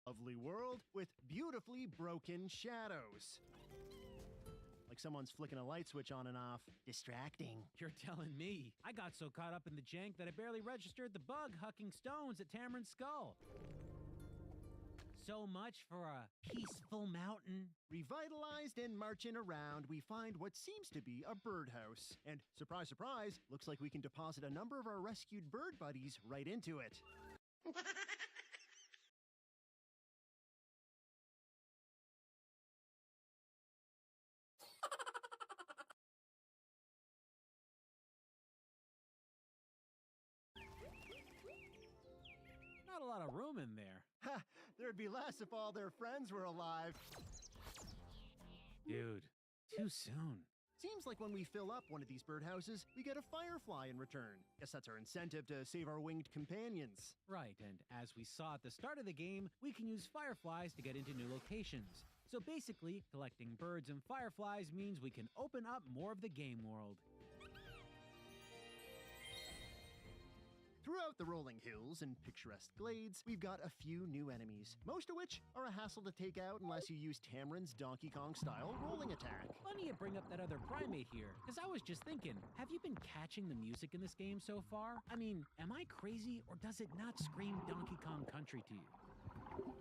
Lovely world with beautifully broken shadows. Like someone's flicking a light switch on and off. Distracting. You're telling me. I got so caught up in the jank that I barely registered the bug hucking stones at Tamarin's skull. So much for a peaceful mountain. Revitalized and marching around, we find what seems to be a birdhouse. And surprise, surprise, looks like we can deposit a number of our rescued bird buddies right into it. Not a lot of room in there. Ha! There'd be less if all their friends were alive. Dude, too soon. Seems like when we fill up one of these birdhouses, we get a firefly in return. Guess that's our incentive to save our winged companions. Right, and as we saw at the start of the game, we can use fireflies to get into new locations. So basically, collecting birds and fireflies means we can open up more of the game world. Throughout the rolling hills and picturesque glades, we've got a few new enemies, most of which are a hassle to take out unless you use Tamarin's Donkey Kong-style rolling attack. Funny you bring up that other primate here, because I was just thinking, have you been catching the music in this game so far? I mean, am I crazy, or does it not scream Donkey Kong Country to you?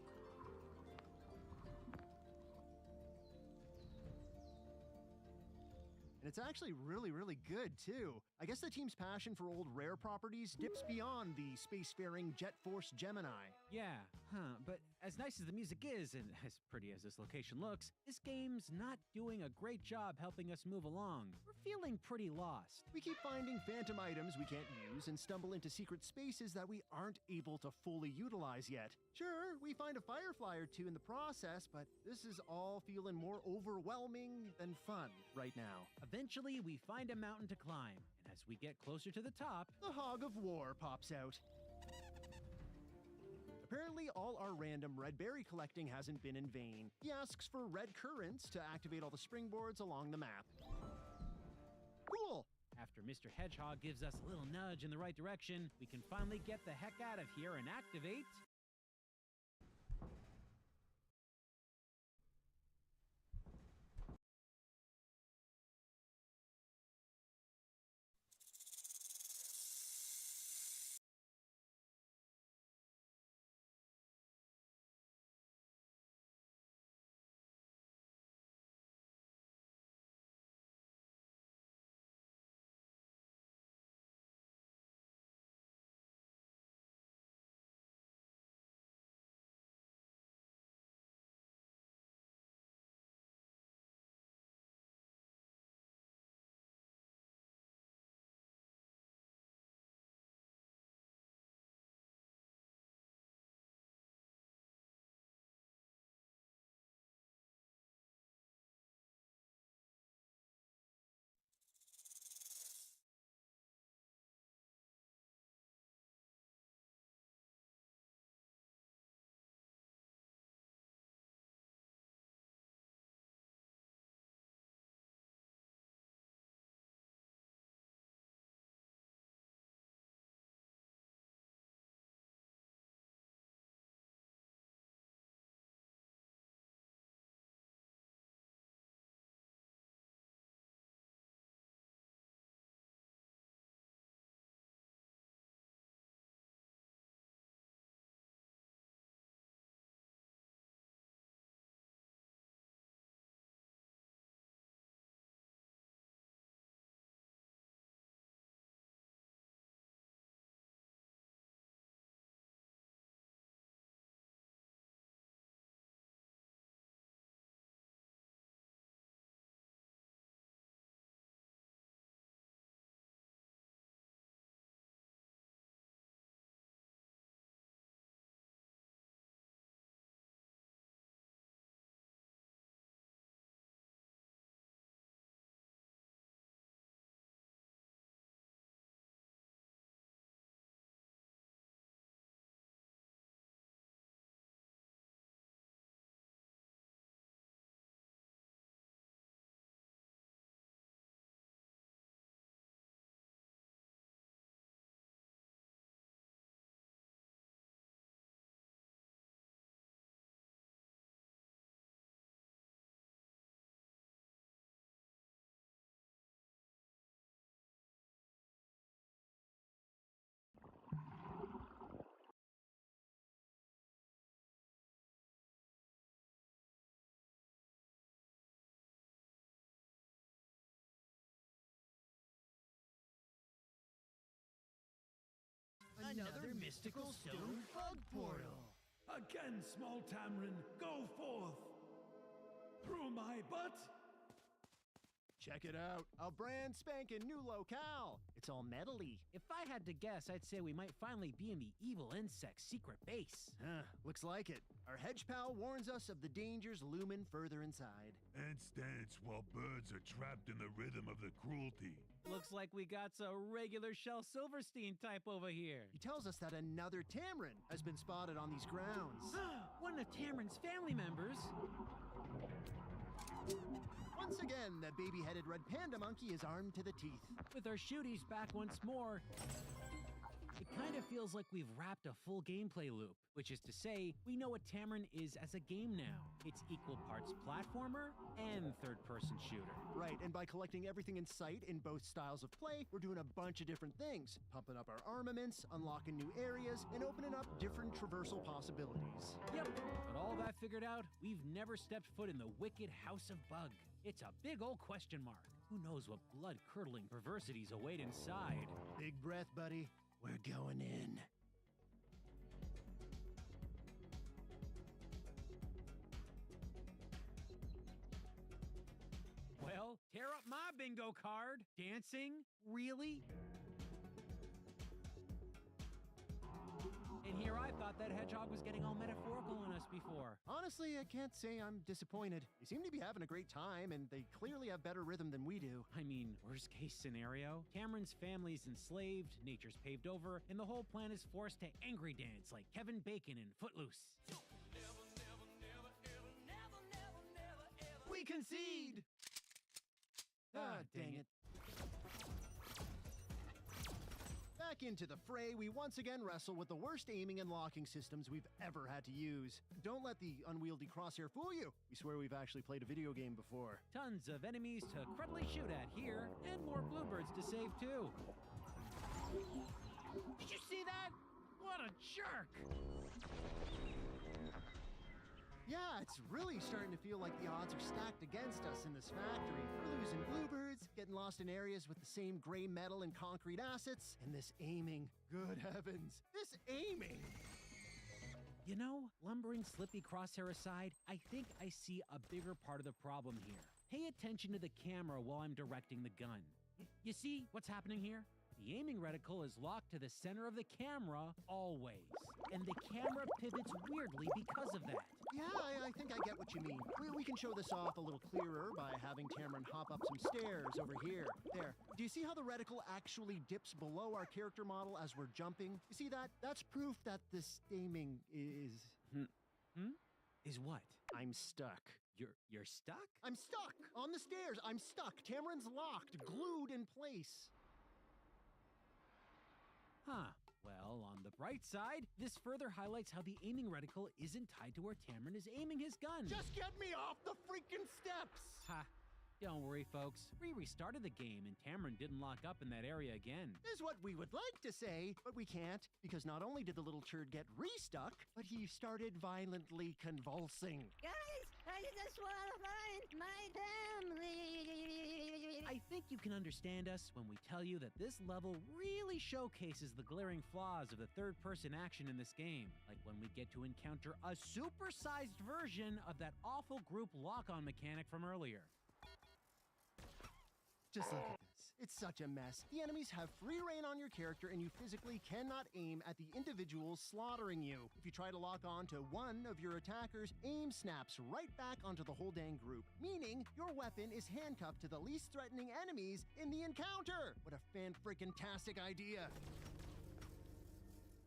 And it's actually really good, too. I guess the team's passion for old rare properties dips beyond the spacefaring Jet Force Gemini. Yeah, but as nice as the music is, and as pretty as this location looks, this game's not doing a great job helping us move along. We're feeling pretty lost. We keep finding phantom items we can't use and stumble into secret spaces that we aren't able to fully utilize yet. Sure, we find a firefly or two in the process, but this is all feeling more overwhelming than fun right now. Eventually, we find a mountain to climb, and as we get closer to the top, The Hog of War pops out. Apparently, all our random red berry collecting hasn't been in vain. He asks for red currants to activate all the springboards along the map. Cool! after Mr. Hedgehog gives us a little nudge in the right direction, we can finally get the heck out of here and activate mystical stone bug portal. Again, small Tamarin, go forth! Through my butt? Check it out. A brand spanking new locale. It's all metally. If I had to guess, I'd say we might finally be in the evil insect's secret base. Looks like it. Our hedge pal warns us of the dangers looming further inside. Ants dance while birds are trapped in the rhythm of the cruelty. Looks like we got a regular Shel Silverstein type over here. He tells us that another Tamarin has been spotted on these grounds. One of Tamarin's family members. Once again, the baby-headed red panda monkey is armed to the teeth. With our shooties back once more, it kind of feels like we've wrapped a full gameplay loop, which is to say, we know what Tamarin is as a game now. It's equal parts platformer and third-person shooter. Right, and by collecting everything in sight in both styles of play, we're doing a bunch of different things. Pumping up our armaments, unlocking new areas, and opening up different traversal possibilities. Yep, but all that figured out, we've never stepped foot in the wicked House of Bug. It's a big old question mark. Who knows what blood-curdling perversities await inside? Big breath, buddy. We're going in. Well, tear up my bingo card. Dancing? Really? And here I thought that hedgehog was getting all metaphorical on us before. Honestly, I can't say I'm disappointed. They seem to be having a great time, and they clearly have better rhythm than we do. I mean, worst case scenario, Tamarin's family's enslaved, nature's paved over, and the whole plan is forced to angry dance like Kevin Bacon in Footloose. We concede! Ah, dang it. Back into the fray, we once again wrestle with the worst aiming and locking systems we've ever had to use. Don't let the unwieldy crosshair fool you. We swear we've actually played a video game before. Tons of enemies to crudely shoot at here, and more bluebirds to save too. Did you see that? What a jerk! Yeah, it's really starting to feel like the odds are stacked against us in this factory. We're losing bluebirds, getting lost in areas with the same gray metal and concrete assets, and this aiming. Good heavens, this aiming! You know, lumbering Slippy Crosshair aside, I think I see a bigger part of the problem here. Pay attention to the camera while I'm directing the gun. You see what's happening here? The aiming reticle is locked to the center of the camera always, and the camera pivots weirdly because of that. Yeah, I think I get what you mean. We can show this off a little clearer by having Tamarin hop up some stairs over here. There. Do you see how the reticle actually dips below our character model as we're jumping? You see that? That's proof that this aiming is... Is what? I'm stuck. You're stuck? I'm stuck! On the stairs, I'm stuck. Tamarin's locked, glued in place. Huh. Well, on the bright side, this further highlights how the aiming reticle isn't tied to where Tamarin is aiming his gun. Just get me off the freaking steps! Ha. Don't worry, folks. We restarted the game, and Tamarin didn't lock up in that area again. Is what we would like to say, but we can't, because not only did the little turd get restuck, but he started violently convulsing. Guys, I just want to find my family. I think you can understand us when we tell you that this level really showcases the glaring flaws of the third-person action in this game, like when we get to encounter a supersized version of that awful group lock-on mechanic from earlier. Just look at this. It's such a mess. The enemies have free reign on your character, and you physically cannot aim at the individuals slaughtering you. If you try to lock on to one of your attackers, aim snaps right back onto the whole dang group, meaning your weapon is handcuffed to the least threatening enemies in the encounter. What a fan-freaking-tastic idea.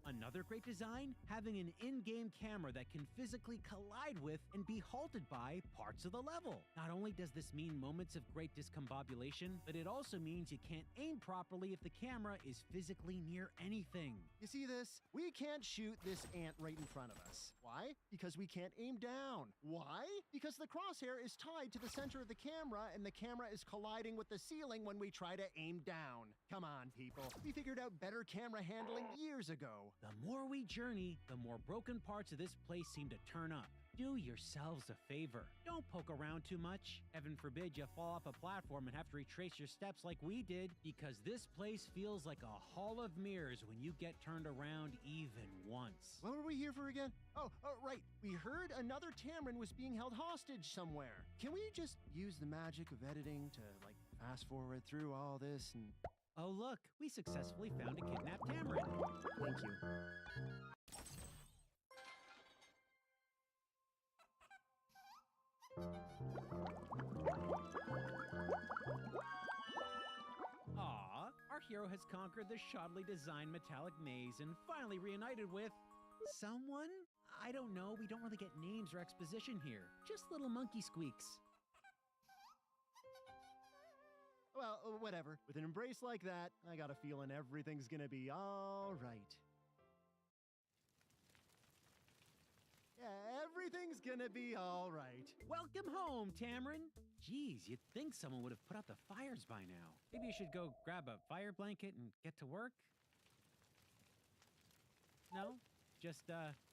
Another great design? Having an in-game camera that can physically collide with and be halted by parts of the level. Not only does this mean moments of great discombobulation, but it also means you can't aim properly if the camera is physically near anything. You see this? We can't shoot this ant right in front of us. Why? Because we can't aim down. Why? Because the crosshair is tied to the center of the camera, and the camera is colliding with the ceiling when we try to aim down. Come on, people. We figured out better camera handling years ago. The more we journey, the more broken parts of this place seem to turn up. Do yourselves a favor. Don't poke around too much. Heaven forbid you fall off a platform and have to retrace your steps like we did, because this place feels like a hall of mirrors when you get turned around even once. What were we here for again? Oh, right. We heard another Tamarin was being held hostage somewhere. Can we just use the magic of editing to, fast forward through all this and... Oh, look, we successfully found a kidnapped Tamarin. Thank you. Aw, our hero has conquered the shoddily designed metallic maze and finally reunited with... someone? I don't know, we don't really get names or exposition here. Just little monkey squeaks. Well, whatever. With an embrace like that, I got a feeling everything's gonna be all right. Yeah, everything's gonna be all right. Welcome home, Tamarin. Geez, you'd think someone would have put out the fires by now. Maybe you should go grab a fire blanket and get to work? No? Just,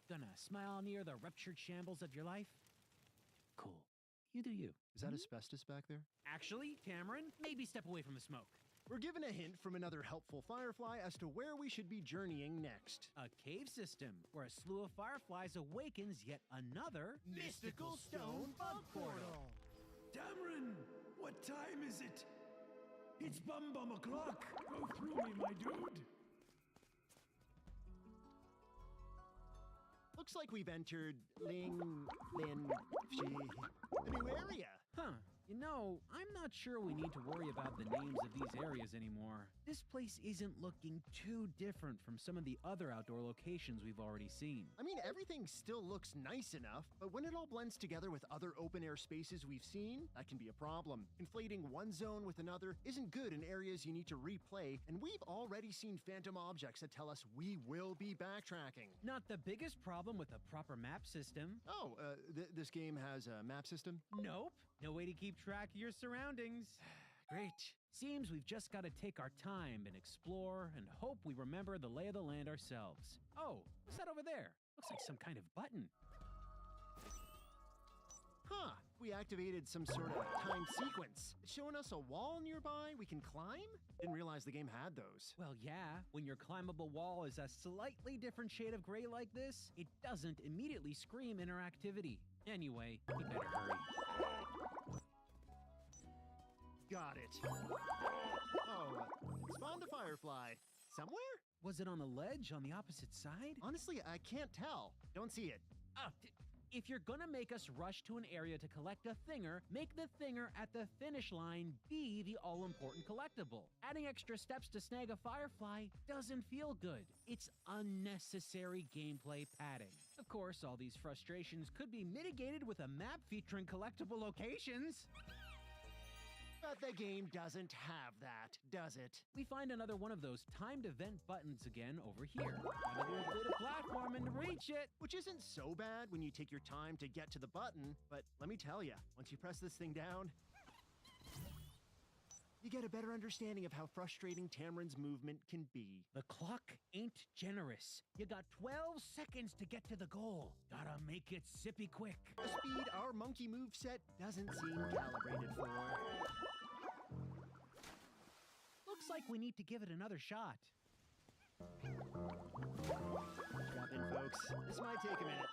gonna smile near the ruptured shambles of your life? Cool. You do you. Is that asbestos back there? Actually, Tamarin, maybe step away from the smoke. We're given a hint from another helpful firefly as to where we should be journeying next. A cave system where a slew of fireflies awakens yet another mystical stone bug portal. Tamarin, what time is it? It's bum o'clock. Go through me, my dude. Looks like we've entered a new area. Huh. You know, I'm not sure we need to worry about the names of these areas anymore. This place isn't looking too different from some of the other outdoor locations we've already seen. I mean, everything still looks nice enough, but when it all blends together with other open-air spaces we've seen, that can be a problem. Conflating one zone with another isn't good in areas you need to replay, and we've already seen phantom objects that tell us we will be backtracking. Not the biggest problem with a proper map system. Oh, this game has a map system? Nope. No way to keep track of your surroundings. Great. Seems we've just got to take our time and explore and hope we remember the lay of the land ourselves. Oh, what's that over there? Looks like some kind of button. Huh. We activated some sort of timed sequence. It's showing us a wall nearby we can climb? Didn't realize the game had those. Well, yeah. When your climbable wall is a slightly different shade of gray like this, it doesn't immediately scream interactivity. Anyway, we better hurry. Got it. Oh, spawned a firefly. Somewhere? Was it on the ledge on the opposite side? Honestly, I can't tell. Don't see it. If you're gonna make us rush to an area to collect a thinger, make the thinger at the finish line be the all-important collectible. Adding extra steps to snag a firefly doesn't feel good. It's unnecessary gameplay padding. Of course, all these frustrations could be mitigated with a map featuring collectible locations. But the game doesn't have that, does it? We find another one of those timed event buttons again over here. Gotta do a bit of platforming to reach it. Which isn't so bad when you take your time to get to the button, but let me tell you, once you press this thing down, you get a better understanding of how frustrating Tamarin's movement can be. The clock ain't generous. You got 12 seconds to get to the goal. Gotta make it sippy quick. The speed our monkey moveset doesn't seem calibrated for. Looks like we need to give it another shot. Strap in, folks. This might take a minute.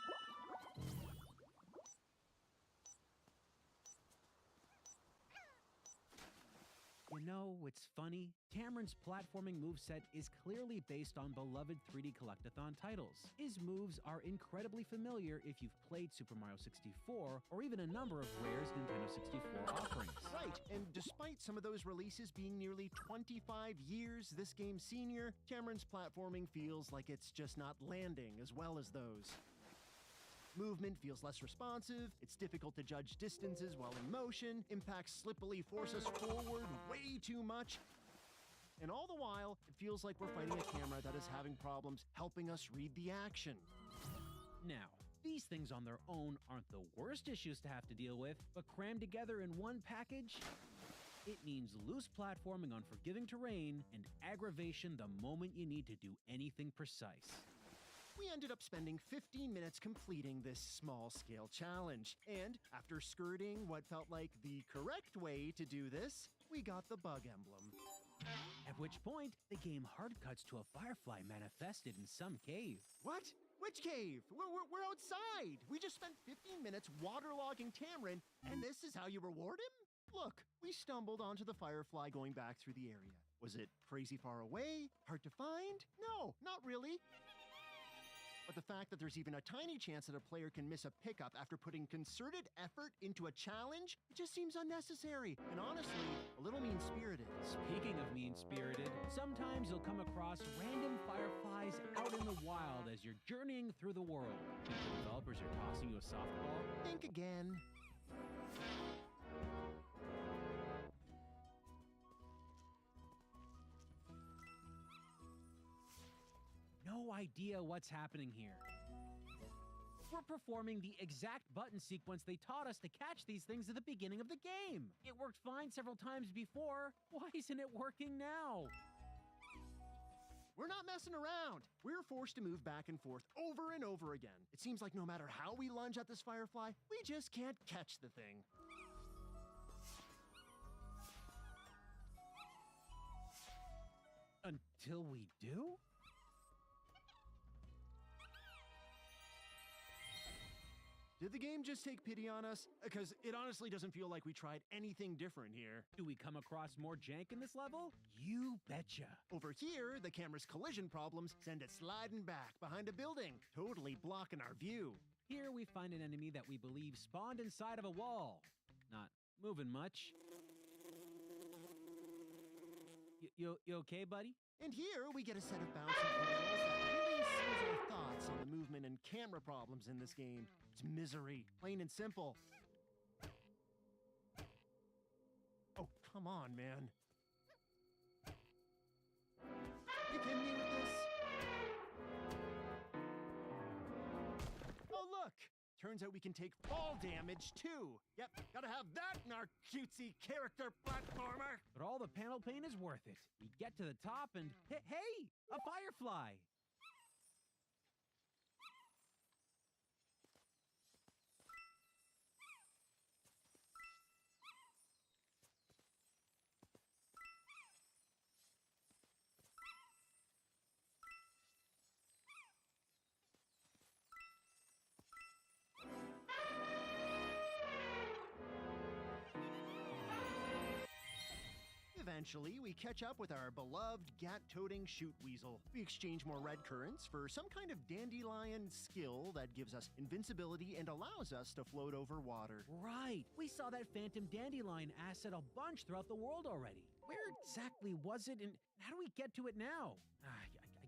You know, it's funny. Tamarin's platforming moveset is clearly based on beloved 3D Collectathon titles. His moves are incredibly familiar if you've played Super Mario 64 or even a number of Rare's Nintendo 64 offerings. Right, and despite some of those releases being nearly 25 years this game's senior, Tamarin's platforming feels like it's just not landing as well as those. Movement feels less responsive, it's difficult to judge distances while in motion, impacts slippily force us forward way too much, and all the while, it feels like we're fighting a camera that is having problems helping us read the action. Now, these things on their own aren't the worst issues to have to deal with, but crammed together in one package, it means loose platforming on forgiving terrain and aggravation the moment you need to do anything precise. We ended up spending 15 minutes completing this small-scale challenge. And after skirting what felt like the correct way to do this, we got the bug emblem. At which point, the game hard cuts to a firefly manifested in some cave. What? Which cave? We're outside. We just spent 15 minutes waterlogging Tamarin, and this is how you reward him? Look, we stumbled onto the firefly going back through the area. Was it crazy far away? Hard to find? No, not really. But the fact that there's even a tiny chance that a player can miss a pickup after putting concerted effort into a challenge, it just seems unnecessary and honestly, a little mean-spirited. Speaking of mean-spirited, sometimes you'll come across random fireflies out in the wild as you're journeying through the world. Think the developers are tossing you a softball? Think again. No idea what's happening here. We're performing the exact button sequence they taught us to catch these things at the beginning of the game. It worked fine several times before. Why isn't it working now? We're not messing around. We're forced to move back and forth over and over again. It seems like no matter how we lunge at this firefly, we just can't catch the thing. Until we do? Did the game just take pity on us? Because it honestly doesn't feel like we tried anything different here. Do we come across more jank in this level? You betcha. Over here, the camera's collision problems send it sliding back behind a building, totally blocking our view. Here we find an enemy that we believe spawned inside of a wall. Not moving much. You okay, buddy? And here we get a set of bouncing panels that really seals our thoughts on the movement and camera problems in this game. It's misery, plain and simple. Oh, come on, man. You kidding me with this? Oh, look! Turns out we can take fall damage, too. Yep, gotta have that in our cutesy character platformer. But all the panel paint is worth it. We get to the top and, hey, a firefly! Eventually, we catch up with our beloved gat-toting shoot weasel. We exchange more red currants for some kind of dandelion skill that gives us invincibility and allows us to float over water. Right. We saw that phantom dandelion asset a bunch throughout the world already. Where exactly was it, and how do we get to it now?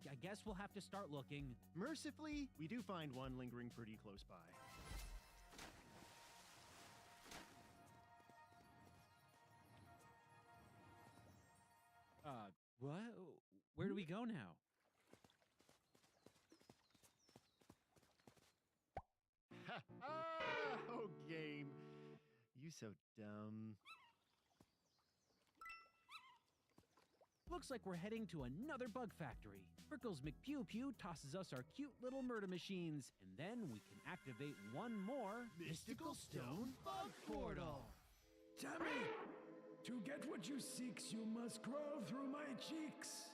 I guess we'll have to start looking. Mercifully, we do find one lingering pretty close by. What? Where do we go now? Ha ha! Oh, game. You so dumb. Looks like we're heading to another bug factory. Prickles McPew-Pew tosses us our cute little murder machines, and then we can activate one more Mystical Stone Bug Portal. Tammy, to get what you seek, you must crawl through my cheeks.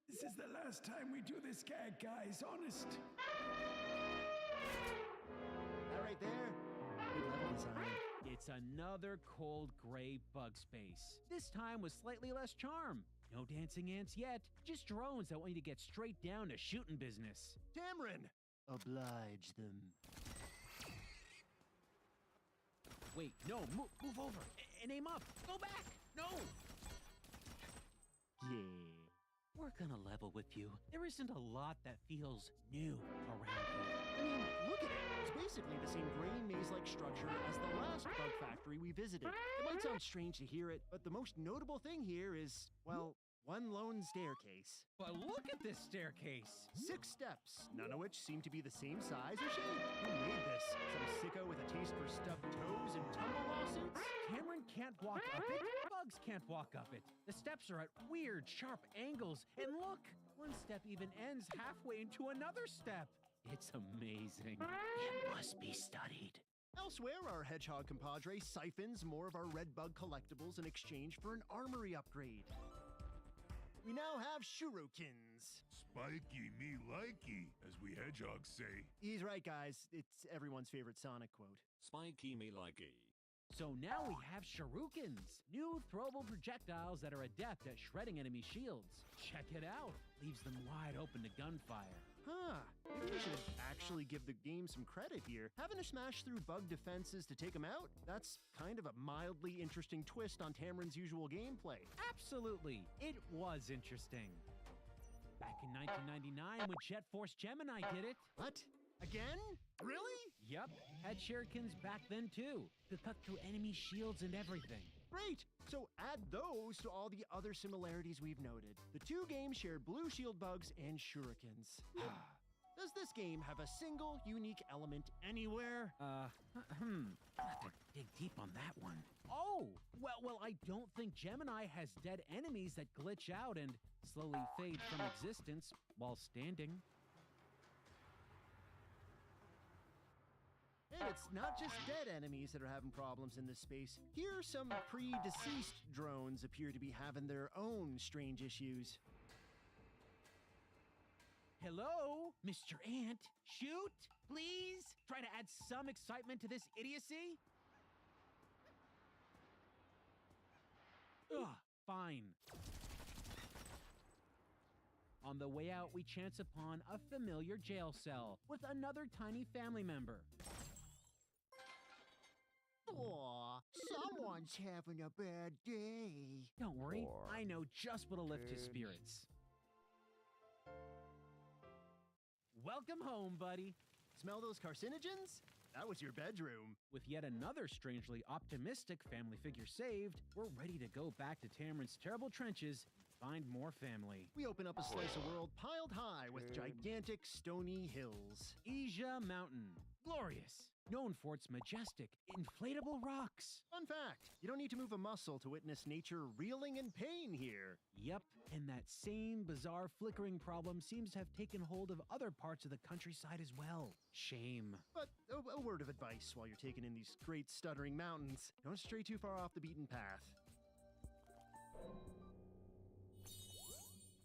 This is the last time we do this gag, guys, honest. That right there, good level design. It's another cold gray bug space. This time with slightly less charm. No dancing ants yet, just drones that want you to get straight down to shooting business. Tamarin, oblige them. Wait, no, move over and aim up. Go back. No. Yeah. We're gonna level with you. There isn't a lot that feels new around here. I mean, look at it. It's basically the same gray maze-like structure as the last bug factory we visited. It might sound strange to hear it, but the most notable thing here is, well, one lone staircase. But look at this staircase. 6 steps, none of which seem to be the same size or shape. Who made this? Some sicko with a taste for stubbed toes and tumble lawsuits? Cameron can't walk up it, bugs can't walk up it. The steps are at weird, sharp angles. And look, one step even ends halfway into another step. It's amazing. It must be studied. Elsewhere, our hedgehog compadre siphons more of our red bug collectibles in exchange for an armory upgrade. We now have shurikens. Spiky me likey, as we hedgehogs say. He's right, guys. It's everyone's favorite Sonic quote. Spiky me likey. So now we have shurikens, new throwable projectiles that are adept at shredding enemy shields. Check it out. Leaves them wide open to gunfire. Huh. Maybe we should actually give the game some credit here. Having to smash through bug defenses to take them out? That's kind of a mildly interesting twist on Tamarin's usual gameplay. Absolutely. It was interesting. Back in 1999 when Jet Force Gemini did it. What? Again? Really? Yep, had shurikens back then too. Could cut through enemy shields and everything. Great! So add those to all the other similarities we've noted. The two games shared blue shield bugs and shurikens. Does this game have a single unique element anywhere? I'll have to dig deep on that one. Oh, well, I don't think Gemini has dead enemies that glitch out and slowly fade from existence while standing. And it's not just dead enemies that are having problems in this space. Here, some pre-deceased drones appear to be having their own strange issues. Hello, Mr. Ant? Shoot, please? Try to add some excitement to this idiocy? Ugh, fine. On the way out, we chance upon a familiar jail cell with another tiny family member. Aw, someone's having a bad day. Don't worry, I know just what'll lift his spirits. Welcome home, buddy. Smell those carcinogens? That was your bedroom. With yet another strangely optimistic family figure saved, we're ready to go back to Tamarin's terrible trenches and find more family. We open up a slice of world piled high with gigantic stony hills. Asia Mountain. Glorious. Known for its majestic, inflatable rocks. Fun fact, you don't need to move a muscle to witness nature reeling in pain here. Yep, and that same bizarre flickering problem seems to have taken hold of other parts of the countryside as well. Shame. But a word of advice while you're taking in these great stuttering mountains. Don't stray too far off the beaten path.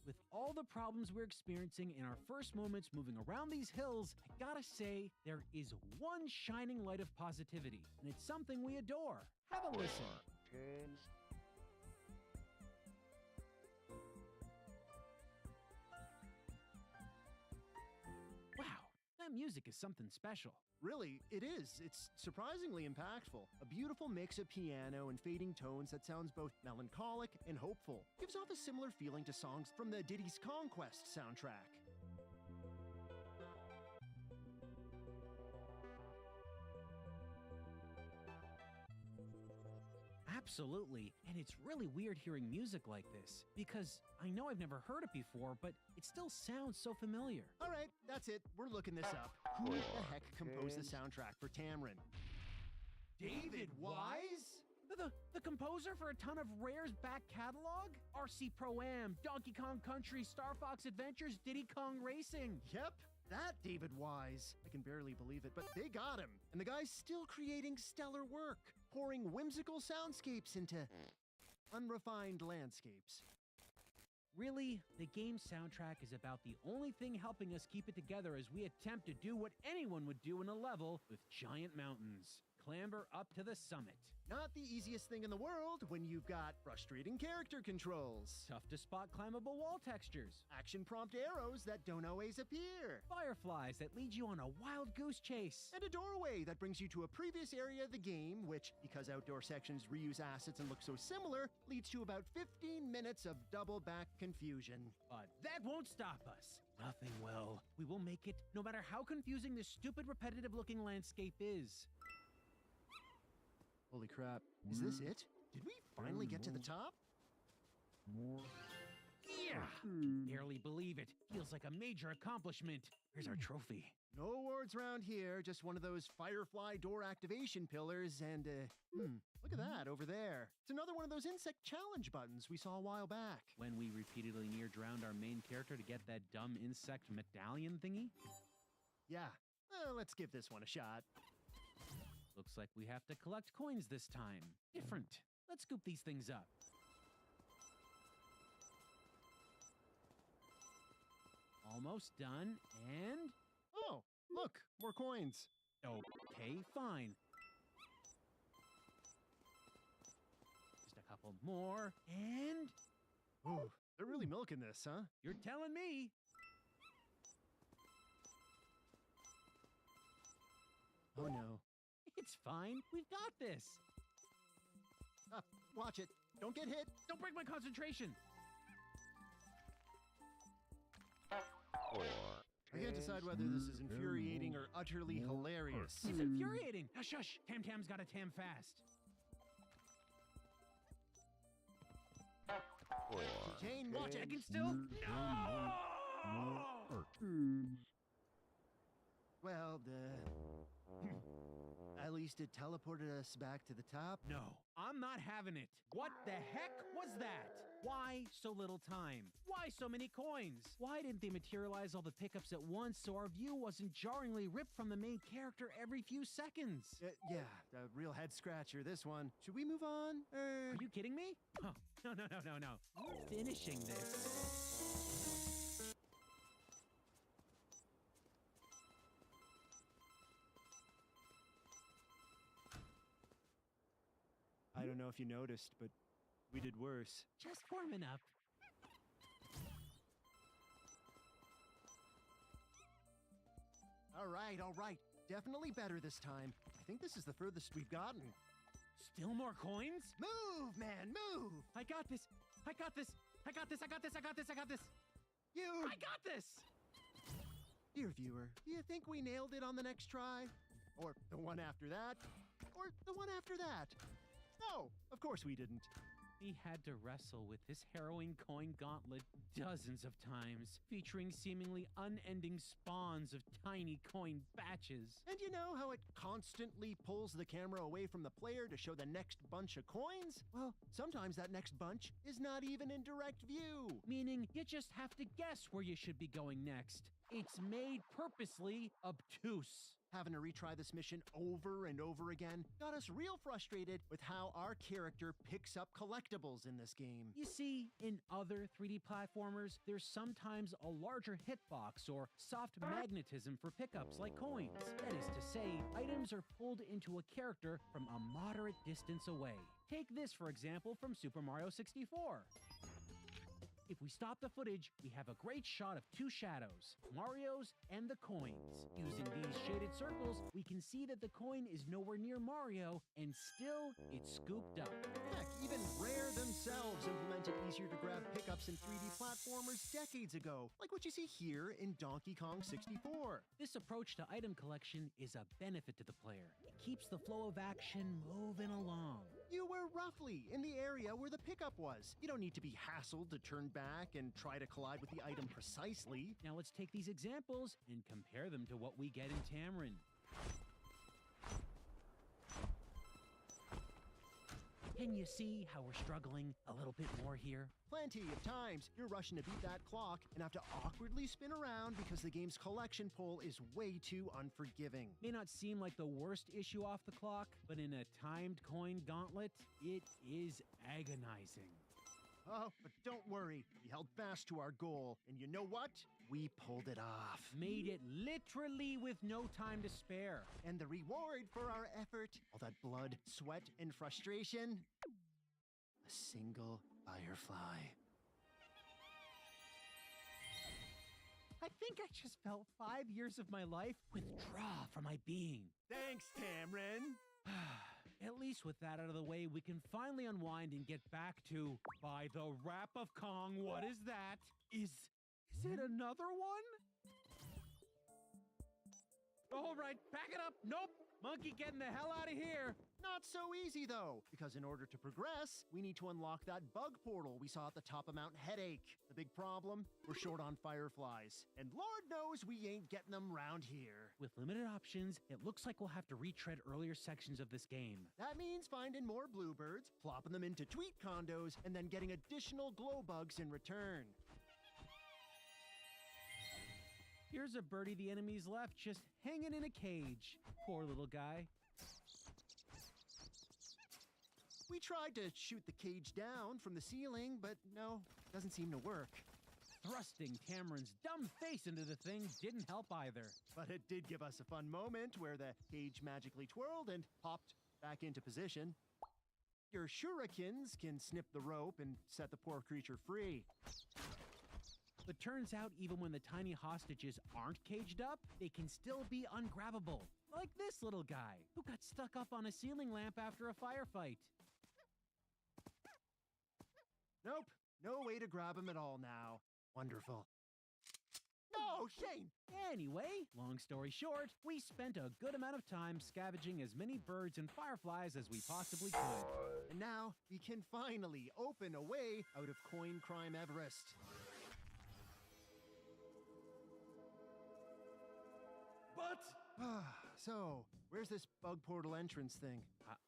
With all the problems we're experiencing in our first moments moving around these hills, I gotta say, there is one shining light of positivity, and it's something we adore. Have a listen. Wow, that music is something special. Really, it is. It's surprisingly impactful. A beautiful mix of piano and fading tones that sounds both melancholic and hopeful. Gives off a similar feeling to songs from the Diddy's Conquest soundtrack. Absolutely, and it's really weird hearing music like this, because I know I've never heard it before, but it still sounds so familiar. All right, that's it. We're looking this up. Who the heck composed the soundtrack for Tamarin? David Wise? The composer for a ton of Rare's back catalog? RC Pro-Am, Donkey Kong Country, Star Fox Adventures, Diddy Kong Racing. Yep, that David Wise. I can barely believe it, but they got him. And the guy's still creating stellar work, pouring whimsical soundscapes into unrefined landscapes. Really, the game's soundtrack is about the only thing helping us keep it together as we attempt to do what anyone would do in a level with giant mountains. Clamber up to the summit. Not the easiest thing in the world when you've got frustrating character controls, Tough to spot climbable wall textures. action prompt arrows that don't always appear, Fireflies that lead you on a wild goose chase. and a doorway that brings you to a previous area of the game, which, because outdoor sections reuse assets and look so similar, leads to about 15 minutes of double-back confusion. But that won't stop us. Nothing will. We will make it, no matter how confusing this stupid, repetitive-looking landscape is. Holy crap, is this it? Did we finally get to the top? Yeah, I can barely believe it. Feels like a major accomplishment. Here's our trophy. No awards around here, just one of those firefly door activation pillars and, look at that over there. It's another one of those insect challenge buttons we saw a while back. When we repeatedly near drowned our main character to get that dumb insect medallion thingy? Yeah, let's give this one a shot. Looks like we have to collect coins this time. Different. Let's scoop these things up. Almost done, and... Oh, look, more coins. Okay, fine. Just a couple more, and... Ooh, they're really milking this, huh? You're telling me. Oh no. It's fine. We've got this. Watch it. Don't get hit. Don't break my concentration. I can't decide whether this is infuriating or utterly hilarious. It's infuriating. Hush, hush. Tam Tam's got to tam fast. Jane, watch it. I can still... No! Well, at least it teleported us back to the top. No, I'm not having it. What the heck was that? Why so little time? Why so many coins? Why didn't they materialize all the pickups at once so our view wasn't jarringly ripped from the main character every few seconds? Yeah, a real head scratcher, this one. Should we move on? Are you kidding me? Oh, no. Finishing this. I don't know if you noticed, but we did worse. Just warming up. All right. Definitely better this time. I think this is the furthest we've gotten. Still more coins? Move, man, move! I got this. I got this. You! I got this! Dear viewer, do you think we nailed it on the next try? Or the one after that? Or the one after that? No, of course we didn't. We had to wrestle with this harrowing coin gauntlet dozens of times, featuring seemingly unending spawns of tiny coin batches. And you know how it constantly pulls the camera away from the player to show the next bunch of coins? Well, sometimes that next bunch is not even in direct view. Meaning you just have to guess where you should be going next. It's made purposely obtuse. Having to retry this mission over and over again got us real frustrated with how our character picks up collectibles in this game. You see, in other 3D platformers, there's sometimes a larger hitbox or soft magnetism for pickups like coins. That is to say, items are pulled into a character from a moderate distance away. Take this, for example, from Super Mario 64. If we stop the footage, we have a great shot of two shadows, Mario's and the coins. Using these shaded circles, we can see that the coin is nowhere near Mario, and still, it's scooped up. Heck, even Rare themselves implemented easier to grab pickups in 3D platformers decades ago, like what you see here in Donkey Kong 64. This approach to item collection is a benefit to the player. It keeps the flow of action moving along. You were roughly in the area where the pickup was. You don't need to be hassled to turn back and try to collide with the item precisely. Now let's take these examples and compare them to what we get in Tamarin. Can you see how we're struggling a little bit more here? Plenty of times you're rushing to beat that clock and have to awkwardly spin around because the game's collection pull is way too unforgiving. May not seem like the worst issue off the clock, but in a timed coin gauntlet, it is agonizing. Oh, but don't worry. We held fast to our goal, and you know what? We pulled it off. Made it literally with no time to spare. And the reward for our effort, all that blood, sweat, and frustration, a single firefly. I think I just felt 5 years of my life withdraw from my being. Thanks, Tamarin. At least with that out of the way, we can finally unwind and get back to By the Wrap of Kong. What is that? Is it another one? All right, pack it up. Nope. Monkey getting the hell out of here. Not so easy, though, because in order to progress, we need to unlock that bug portal we saw at the top of Mount Headache. The big problem? We're short on fireflies. And Lord knows we ain't getting them round here. With limited options, it looks like we'll have to retread earlier sections of this game. That means finding more bluebirds, plopping them into tweet condos, and then getting additional glow bugs in return. Here's a birdie the enemies left just hanging in a cage. Poor little guy. We tried to shoot the cage down from the ceiling, but no, doesn't seem to work. Thrusting Cameron's dumb face into the thing didn't help either. But it did give us a fun moment where the cage magically twirled and popped back into position. Your shurikens can snip the rope and set the poor creature free. But turns out even when the tiny hostages aren't caged up, they can still be ungrabbable. Like this little guy, who got stuck up on a ceiling lamp after a firefight. Nope, no way to grab him at all now. Wonderful. No, Shane! Anyway, long story short, we spent a good amount of time scavenging as many birds and fireflies as we possibly could. And now we can finally open a way out of Coin Crime Everest. But So, where's this bug portal entrance thing?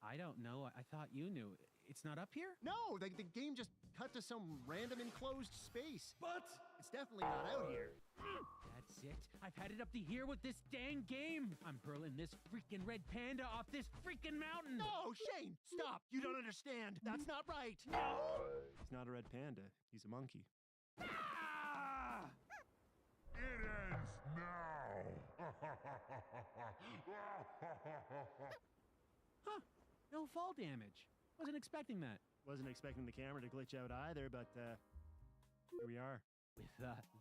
I don't know. I thought you knew. It's not up here? No, the game just cut to some random enclosed space. but It's definitely not out here. That's it. I've had it up to here with this dang game. I'm hurling this freaking red panda off this freaking mountain. No, Shane, stop. You don't understand. That's not right. No! He's not a red panda. He's a monkey. Ah! It ends now. Huh. No fall damage. Wasn't expecting that. Wasn't expecting the camera to glitch out either, but here we are. With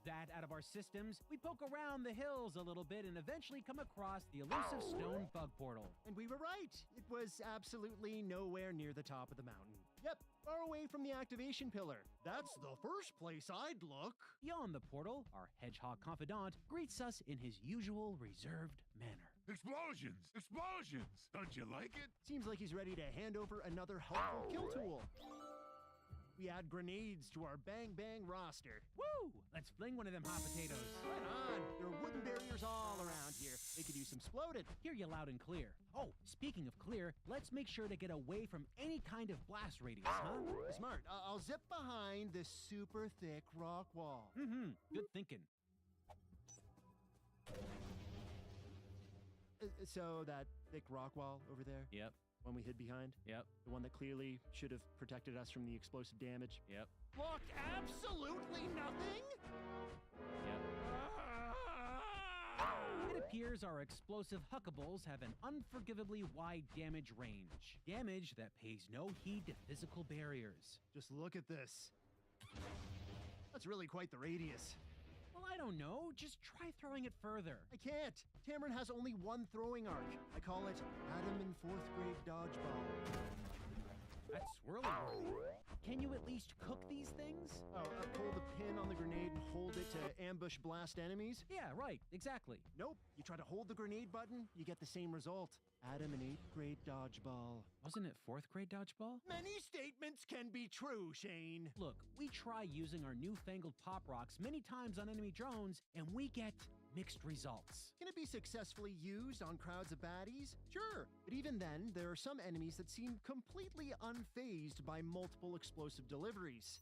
that out of our systems, we poke around the hills a little bit and eventually come across the elusive stone bug portal. And we were right. It was absolutely nowhere near the top of the mountain. Yep, far away from the activation pillar. That's the first place I'd look. Beyond the portal, our hedgehog confidant greets us in his usual reserved manner. Explosions! Explosions! Don't you like it? Seems like he's ready to hand over another helpful kill tool. We add grenades to our Bang Bang roster. Woo! Let's fling one of them hot potatoes. Right on. There are wooden barriers all around here. They could use some exploded. Hear you loud and clear. Oh, speaking of clear, let's make sure to get away from any kind of blast radius, huh? Smart. I'll zip behind this super thick rock wall. Good thinking. So that thick rock wall over there, Yep, one we hid behind, yep, the one that clearly should have protected us from the explosive damage, yep, blocked absolutely nothing? yep. It appears our explosive huckables have an unforgivably wide damage range. Damage that pays no heed to physical barriers. Just look at this. That's really quite the radius. Well, I don't know. Just try throwing it further. I can't. Cameron has only one throwing arc. I call it Adam in 4th grade dodgeball. That's swirly worthy. Can you at least cook these things? Oh, pull the pin on the grenade and hold it to ambush blast enemies? Yeah, right. Exactly. Nope. You try to hold the grenade button, you get the same result. Adam in 8th grade dodgeball. Wasn't it 4th grade dodgeball? Many statements can be true, Shane. Look, we try using our newfangled pop rocks many times on enemy drones, and we get mixed results. Can it be successfully used on crowds of baddies? Sure, but even then, there are some enemies that seem completely unfazed by multiple explosive deliveries.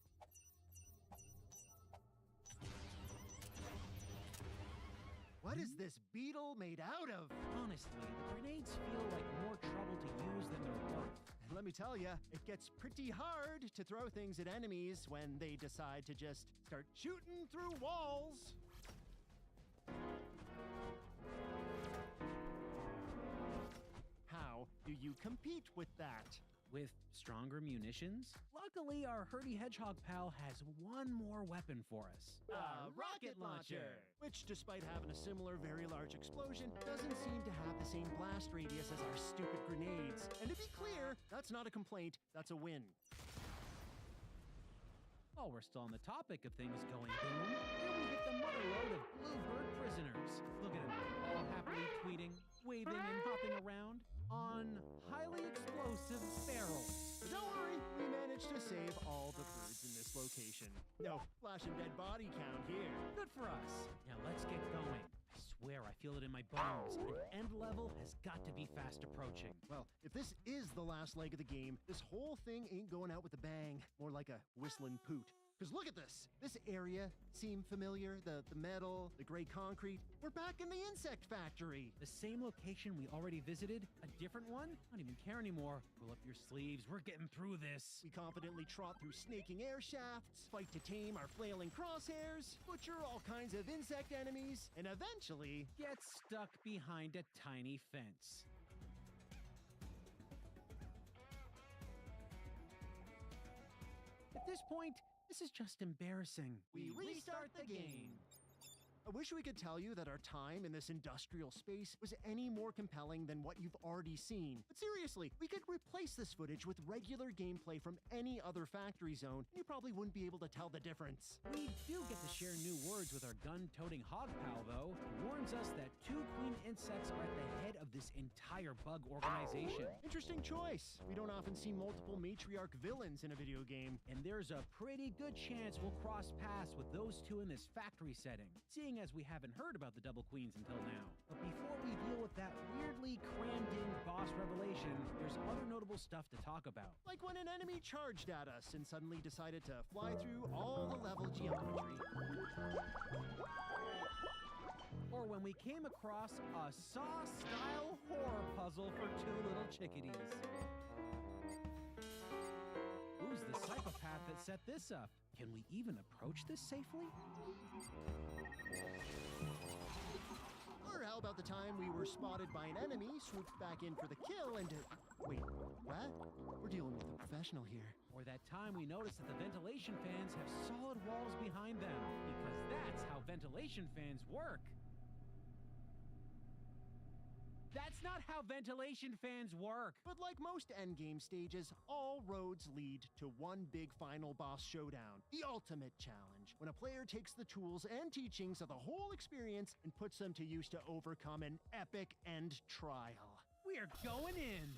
What is this beetle made out of? Honestly, the grenades feel like more trouble to use than they're worth. And let me tell you, it gets pretty hard to throw things at enemies when they decide to just start shooting through walls. How do you compete with that? With stronger munitions? Luckily, our herdy hedgehog pal has one more weapon for us. A rocket launcher! Which, despite having a similar very large explosion, doesn't seem to have the same blast radius as our stupid grenades. And to be clear, that's not a complaint, that's a win. While we're still on the topic of things going boom, here we hit the mother load of bluebird prisoners. Look at them, all happily tweeting, waving, and hopping around on highly explosive ventilation. No flashing dead body count here. Good for us. Now let's get going. I swear I feel it in my bones. An end level has got to be fast approaching. Well, if this is the last leg of the game, this whole thing ain't going out with a bang. More like a whistling poot. Because look at this. This area seem familiar. The metal, the gray concrete. We're back in the insect factory. The same location we already visited? A different one? I don't even care anymore. Roll up your sleeves. We're getting through this. We confidently trot through snaking air shafts, fight to tame our flailing crosshairs, butcher all kinds of insect enemies, and eventually Get stuck behind a tiny fence. At this point, this is just embarrassing. we restart the game. I wish we could tell you that our time in this industrial space was any more compelling than what you've already seen. But seriously, we could replace this footage with regular gameplay from any other factory zone, and you probably wouldn't be able to tell the difference. We do get to share new words with our gun-toting hog pal, though. He warns us that 2 queen insects are at the head of this entire bug organization. Interesting choice. We don't often see multiple matriarch villains in a video game. And there's a pretty good chance we'll cross paths with those 2 in this factory setting, seeing as we haven't heard about the double queens until now. But before we deal with that weirdly crammed-in boss revelation, there's other notable stuff to talk about. Like when an enemy charged at us and suddenly decided to fly through all the level geometry. Or when we came across a Saw-style horror puzzle for 2 little chickadees. Who's the psychopath that set this up? Can we even approach this safely? Or how about the time we were spotted by an enemy, swooped back in for the kill, and wait, what? We're dealing with a professional here. Or that time we noticed that the ventilation fans have solid walls behind them, because that's how ventilation fans work. That's not how ventilation fans work. But like most endgame stages, all roads lead to one big final boss showdown, the ultimate challenge, when a player takes the tools and teachings of the whole experience and puts them to use to overcome an epic end trial. We are going in.